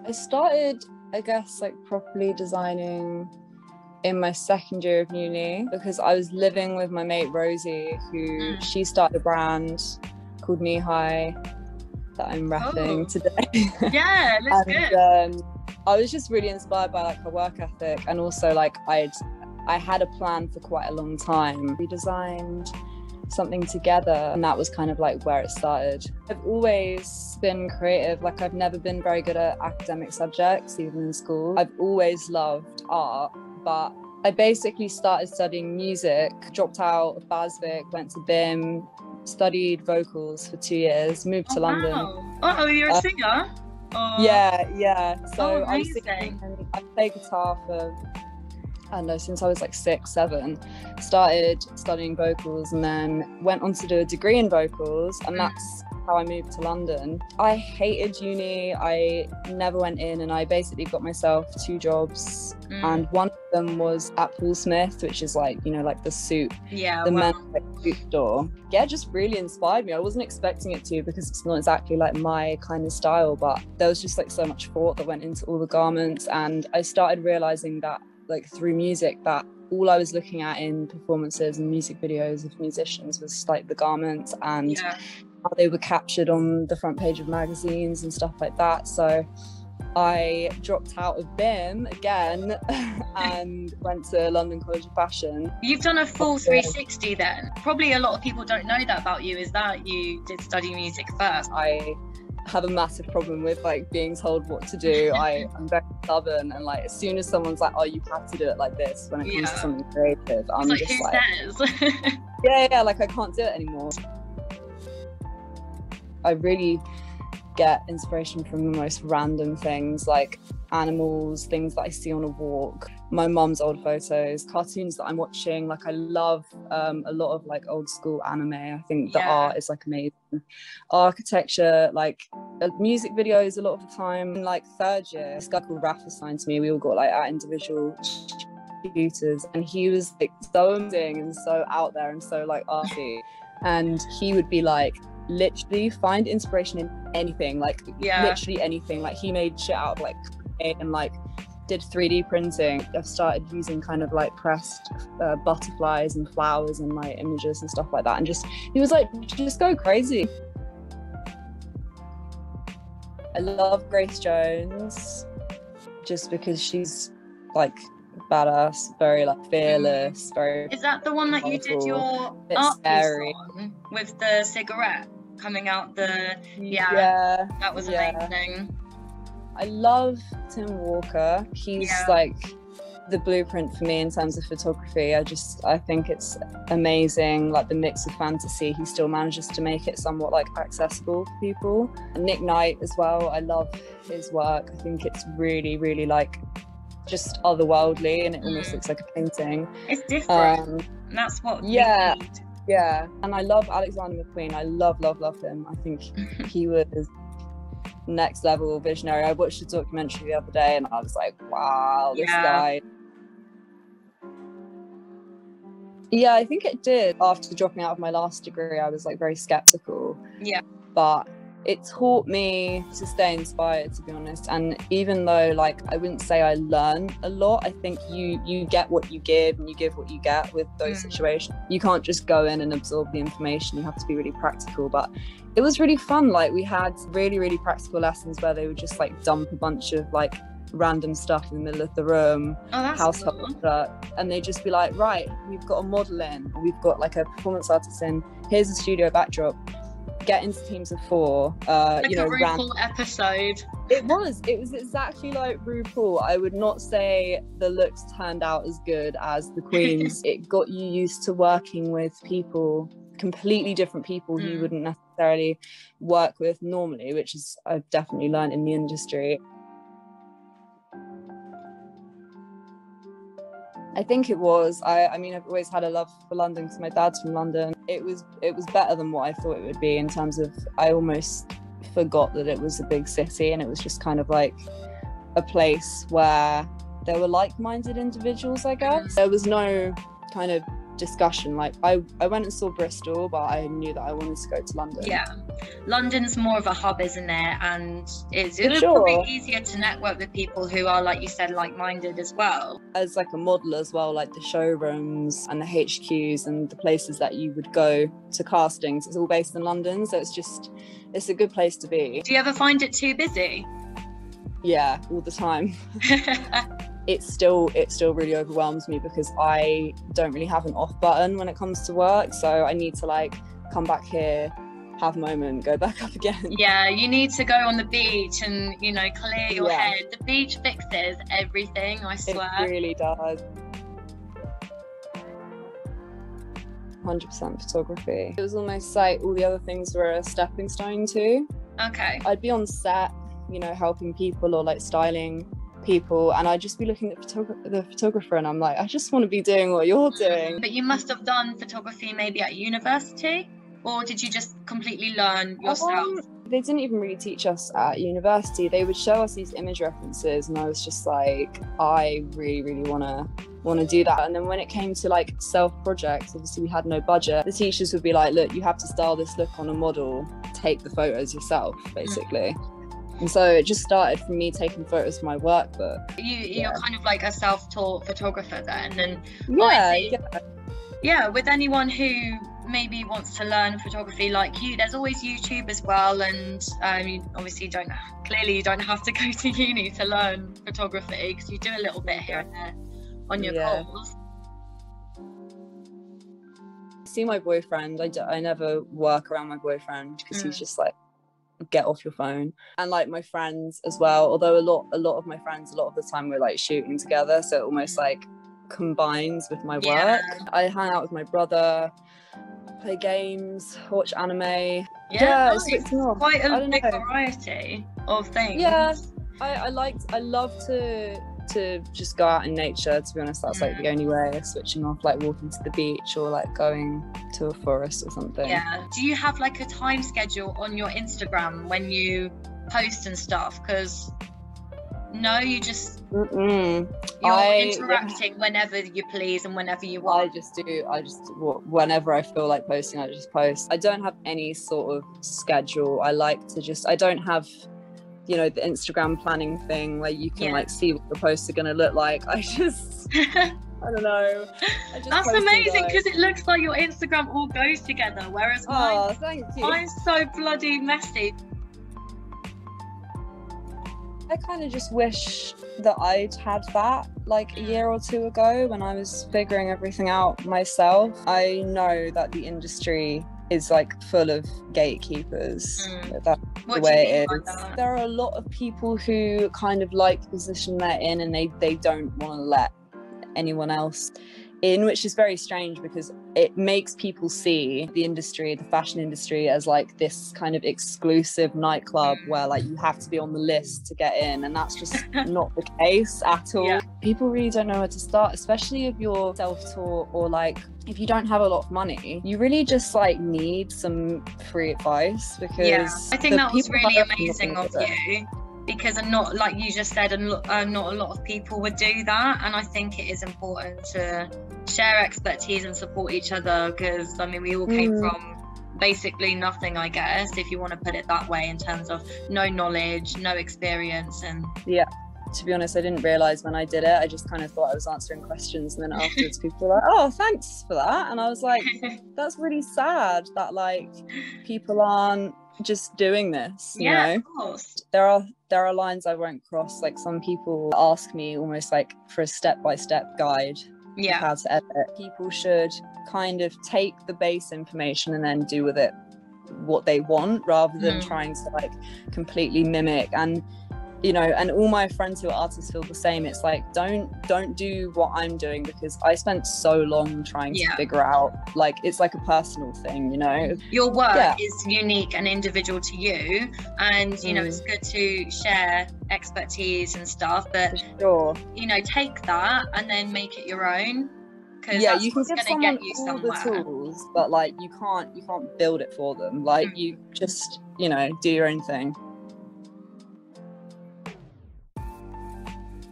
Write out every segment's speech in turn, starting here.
I started, I guess, like properly designing in my second year of uni because I was living with my mate Rosie, who she started a brand called Knee High that I'm repping today. Yeah, looks good. I was just really inspired by like her work ethic, and also like I had a plan for quite a long time. We designed something together, and that was kind of like where it started. I've always been creative. Like, I've never been very good at academic subjects, even in school. I've always loved art, but I basically started studying music, dropped out of Basvic, went to BIM, studied vocals for 2 years, moved to London. Oh, you're a singer? Yeah. So I was singing, and I played guitar for, I don't know, since I was like 6, 7. Started studying vocals and then went on to do a degree in vocals, and that's how I moved to London. I hated uni. I never went in, and I basically got myself 2 jobs, and one of them was at Paul Smith, which is like, you know, like the suit, men's like, suit store. Yeah, just really inspired me. I wasn't expecting it to, because it's not exactly like my kind of style, but there was just like so much thought that went into all the garments, and I started realizing that like through music, that all I was looking at in performances and music videos of musicians was like the garments and how they were captured on the front page of magazines and stuff like that. So I dropped out of BIM again and went to London College of Fashion. You've done a full 360 then. Probably a lot of people don't know that about you, is that you did study music first. I have a massive problem with like being told what to do. I'm very stubborn, and like as soon as someone's like, oh, you have to do it like this when it comes to something creative, I'm like, just who like says? yeah, like I can't do it anymore. I really get inspiration from the most random things, like animals, things that I see on a walk, my mum's old photos, cartoons that I'm watching. Like, I love a lot of like old school anime. I think the art is like amazing. Architecture, like music videos a lot of the time. In like 3rd year, this guy called Raph assigned to me. We all got like our individual tutors, and he was like so amazing and so out there and so like arty, and he would be like, literally find inspiration in anything, like literally anything. Like, he made shit out of like clay and like did 3D printing. I've started using kind of like pressed butterflies and flowers and like images and stuff like that, and he was like, just go crazy. I love Grace Jones just because she's like badass, very like fearless, very. Is that the one that you did your art piece on with the cigarette coming out the? Yeah, that was amazing. I love Tim Walker. He's like the blueprint for me in terms of photography. I think it's amazing, like the mix of fantasy. He still manages to make it somewhat like accessible for people. And Nick Knight as well. I love his work. I think it's really, really like just otherworldly, and it almost looks like a painting. It's different. And that's what we need. Yeah. And I love Alexander McQueen. I love him. I think he was next level visionary. I watched a documentary the other day and I was like, wow, this guy. Yeah, I think it did. After dropping out of my last degree, I was like very skeptical. Yeah. But it taught me to stay inspired, to be honest. And even though like I wouldn't say I learned a lot, I think you get what you give, and you give what you get with those situations. You can't just go in and absorb the information. You have to be really practical. But it was really fun. Like, we had really, really practical lessons where they would just like dump a bunch of like random stuff in the middle of the room, household stuff, and they'd just be like, right, we've got a model in, or we've got like a performance artist in, here's a studio backdrop, get into teams of 4. Like, you know, a RuPaul episode. It was exactly like RuPaul. I would not say the looks turned out as good as the Queen's. It got you used to working with people, completely different people who you wouldn't necessarily work with normally, which is I've definitely learned in the industry. I think it was. I mean, I've always had a love for London because my dad's from London. It was better than what I thought it would be, in terms of I almost forgot that it was a big city, and it was just kind of like a place where there were like-minded individuals, I guess. There was no kind of discussion. Like I went and saw Bristol, but I knew that I wanted to go to London. Yeah, London's more of a hub, isn't it? And it's probably easier to network with people who are, like you said, like-minded as well. As like a model as well, like the showrooms and the HQs and the places that you would go to castings, it's all based in London, so it's a good place to be. Do you ever find it too busy? Yeah, all the time. It still really overwhelms me because I don't really have an off button when it comes to work, so I need to like come back here, have a moment, go back up again. Yeah, you need to go on the beach and, you know, clear your head. The beach fixes everything, I swear. It really does. 100% photography. It was almost like all the other things were a stepping stone too. Okay. I'd be on set, you know, helping people or like styling people, and I'd just be looking at the photographer and I'm like, I just want to be doing what you're doing. But you must have done photography maybe at university, or did you just completely learn yourself? They didn't even really teach us at university. They would show us these image references and I was just like, I really want to do that. And then when it came to like self projects, obviously we had no budget, the teachers would be like, look, you have to style this look on a model, take the photos yourself basically. And so it just started from me taking photos of my workbook. You're kind of like a self-taught photographer then. And with anyone who maybe wants to learn photography like you, there's always YouTube as well, and you obviously you don't have to go to uni to learn photography, because you do a little bit here and there on your calls. See my boyfriend, I never work around my boyfriend because he's just like, get off your phone. And like my friends as well, although a lot of my friends a lot of the time we're like shooting together, so it almost like combines with my work. I hang out with my brother, play games, watch anime. Nice. It's quite a big variety of things. I love to just go out in nature, to be honest. That's like the only way of switching off, like walking to the beach or like going to a forest or something. Do you have like a time schedule on your Instagram when you post and stuff? Because you just you're interacting whenever you please and whenever you want. I just whenever I feel like posting, I just post. I don't have any sort of schedule. I don't have, you know, the Instagram planning thing where you can like see what the posts are going to look like. I don't know. That's amazing, because it looks like your Instagram all goes together, whereas mine's so bloody messy. I kind of just wish that I'd had that like a year or two ago when I was figuring everything out myself. I know that the industry is like full of gatekeepers. That's the way it is. There are a lot of people who kind of like the position they're in, and they don't want to let anyone else in, which is very strange because it makes people see the industry, the fashion industry, as like this kind of exclusive nightclub where like you have to be on the list to get in, and that's just not the case at all. People really don't know where to start, especially if you're self-taught or like if you don't have a lot of money. You really just like need some free advice, because I think that was really amazing of you, because not, like you just said, and not a lot of people would do that. And I think it is important to share expertise and support each other, because I mean we all came from basically nothing, I guess, if you want to put it that way, in terms of no knowledge, no experience. And to be honest, I didn't realise when I did it. I just kind of thought I was answering questions, and then afterwards people were like, oh, thanks for that. And I was like, that's really sad that like people aren't just doing this, you know? Of course. There are lines I won't cross. Like some people ask me almost like for a step-by-step guide of how to edit. People should kind of take the base information and then do with it what they want, rather than trying to like completely mimic. And you know, and all my friends who are artists feel the same. It's like, don't do what I'm doing, because I spent so long trying to figure out, like, it's like a personal thing, you know. Your work is unique and individual to you, and you know, it's good to share expertise and stuff, but you know, take that and then make it your own, because that's you can give someone all the tools, but like you can't build it for them. Like you just, you know, do your own thing.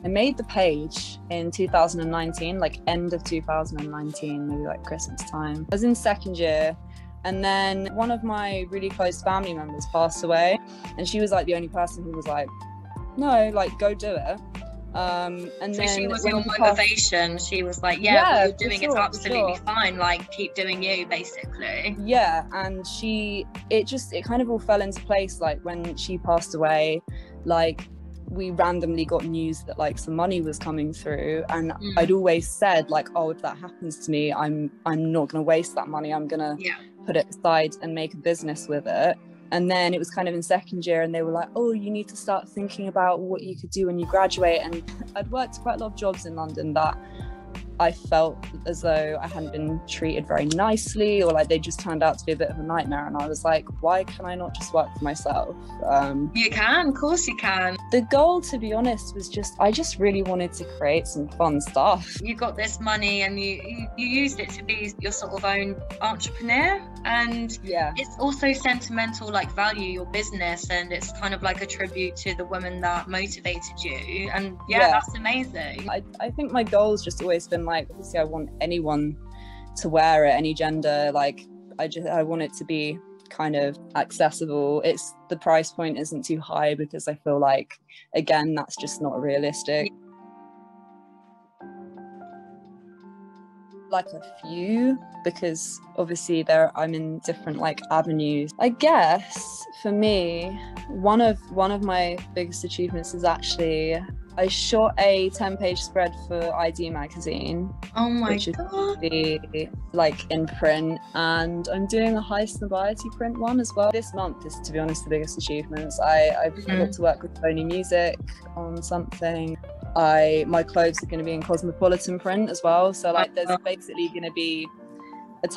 I made the page in 2019, like end of 2019, maybe like Christmas time. I was in second year, and then one of my really close family members passed away, and she was like the only person who was like, no, like go do it. And so then she was your motivation. She was like, yeah, what you're doing is absolutely fine, like keep doing you, basically. Yeah, and it kind of all fell into place. Like when she passed away, like we randomly got news that like some money was coming through, and I'd always said like, oh, if that happens to me, I'm not gonna waste that money, I'm gonna put it aside and make a business with it. And then it was kind of in second year, and they were like, oh, you need to start thinking about what you could do when you graduate. And I'd worked quite a lot of jobs in London that I felt as though I hadn't been treated very nicely, or like they just turned out to be a bit of a nightmare. And I was like, why can I not just work for myself? You can, of course you can. The goal, to be honest, was I just really wanted to create some fun stuff. You got this money and you used it to be your sort of own entrepreneur, and it's also sentimental, like value your business, and it's kind of like a tribute to the woman that motivated you. And that's amazing. I think my goal's just always been like, obviously I want anyone to wear it, any gender. Like I want it to be kind of accessible. It's the price point isn't too high, because I feel like, again, that's just not realistic. Like a few, because obviously I'm in different like avenues. I guess for me, one of my biggest achievements is actually I shot a 10-page spread for ID magazine. Oh my which god! Is like in print, and I'm doing a high snobiety print one as well. This month is, to be honest, the biggest achievements. I got to work with Sony Music on something. My clothes are going to be in Cosmopolitan print as well. So like, there's basically going to be a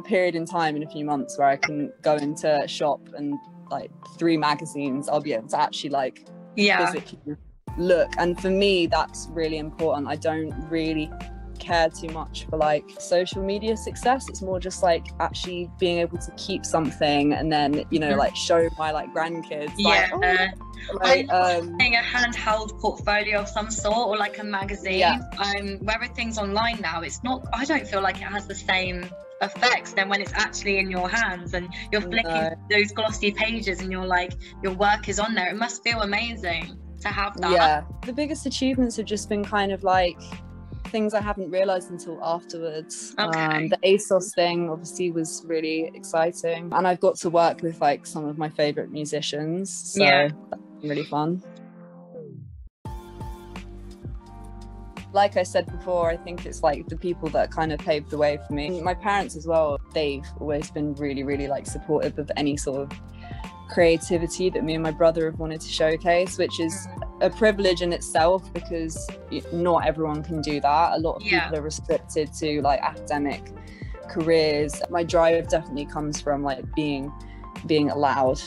period in time in a few months where I can go into a shop and like 3 magazines, I'll be able to actually like physically look. And for me, that's really important. I don't really care too much for like social media success. It's more just like actually being able to keep something and then, you know, like show my like grandkids. Like, a handheld portfolio of some sort, or like a magazine. Where everything's online now, I don't feel like it has the same effects than when it's actually in your hands and you're flicking those glossy pages and you're like, your work is on there. It must feel amazing to have that. The biggest achievements have just been kind of like things I haven't realized until afterwards. The ASOS thing obviously was really exciting, and I've got to work with like some of my favorite musicians, so that's really fun. Like I said before, I think it's like the people that kind of paved the way for me. My parents as well, they've always been really, really like supportive of any sort of creativity that me and my brother have wanted to showcase, which is a privilege in itself, because not everyone can do that. A lot of people are restricted to like academic careers. My drive definitely comes from like being allowed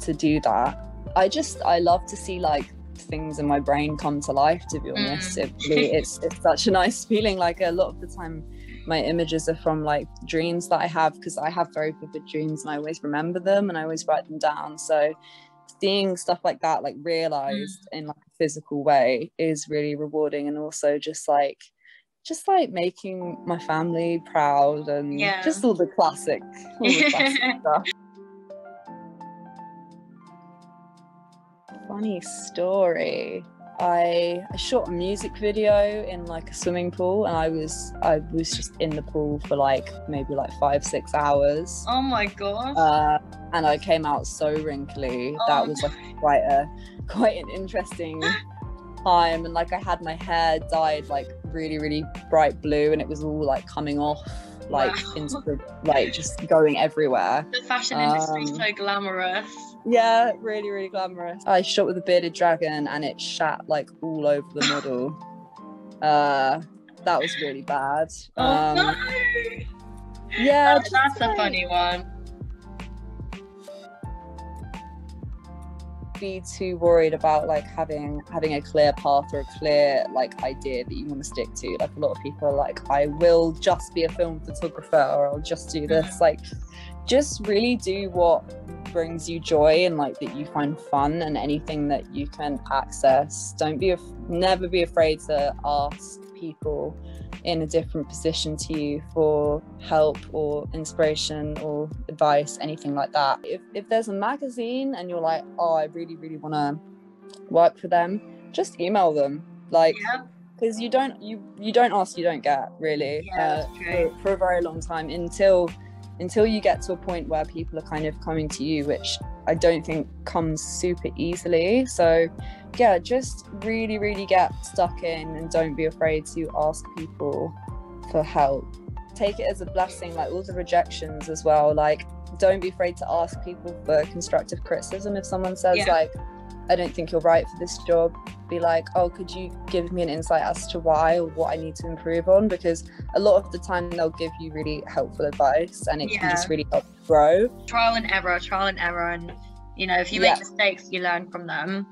to do that. I love to see like things in my brain come to life, to be honest. It's such a nice feeling. Like a lot of the time my images are from like dreams that I have, because I have very vivid dreams and I always remember them and I always write them down. So seeing stuff like that like realized in like a physical way is really rewarding, and also just like making my family proud and just all the classic stuff. Funny story. I shot a music video in like a swimming pool, and I was just in the pool for like maybe like 5-6 hours. Oh my god. And I came out so wrinkly. That was like quite an interesting time. And like I had my hair dyed like really, really bright blue, and it was all like coming off like into the, like just going everywhere. The fashion industry is so glamorous. Yeah, really, really glamorous. I shot with a bearded dragon and it shat like all over the model. That was really bad. No! Yeah, that's a funny one. Be too worried about like having a clear path or a clear like idea that you want to stick to. Like a lot of people are like, I will just be a film photographer, or I'll just do this. Like, just really do what brings you joy and like that you find fun, and anything that you can access. Never be afraid to ask people in a different position to you for help or inspiration or advice, anything like that. If there's a magazine and you're like, oh, I really want to work for them, just email them. Like, because you don't ask, you don't get, really. For a very long time, until you get to a point where people are kind of coming to you, which I don't think comes super easily. So yeah, just really get stuck in and don't be afraid to ask people for help. Take it as a blessing, like all the rejections as well. Like, don't be afraid to ask people for constructive criticism. If someone says like, I don't think you're right for this job, be like, oh, could you give me an insight as to why or what I need to improve on? Because a lot of the time they'll give you really helpful advice, and it can just really help you grow. Trial and error, and you know, if you make mistakes, you learn from them.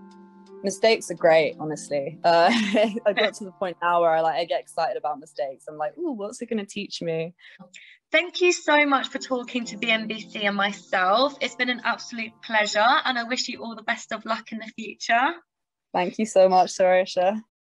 Mistakes are great, honestly. I got to the point now where I get excited about mistakes. I'm like, ooh, what's it going to teach me? Thank you so much for talking to BMBC and myself. It's been an absolute pleasure, and I wish you all the best of luck in the future. Thank you so much, Sarisha.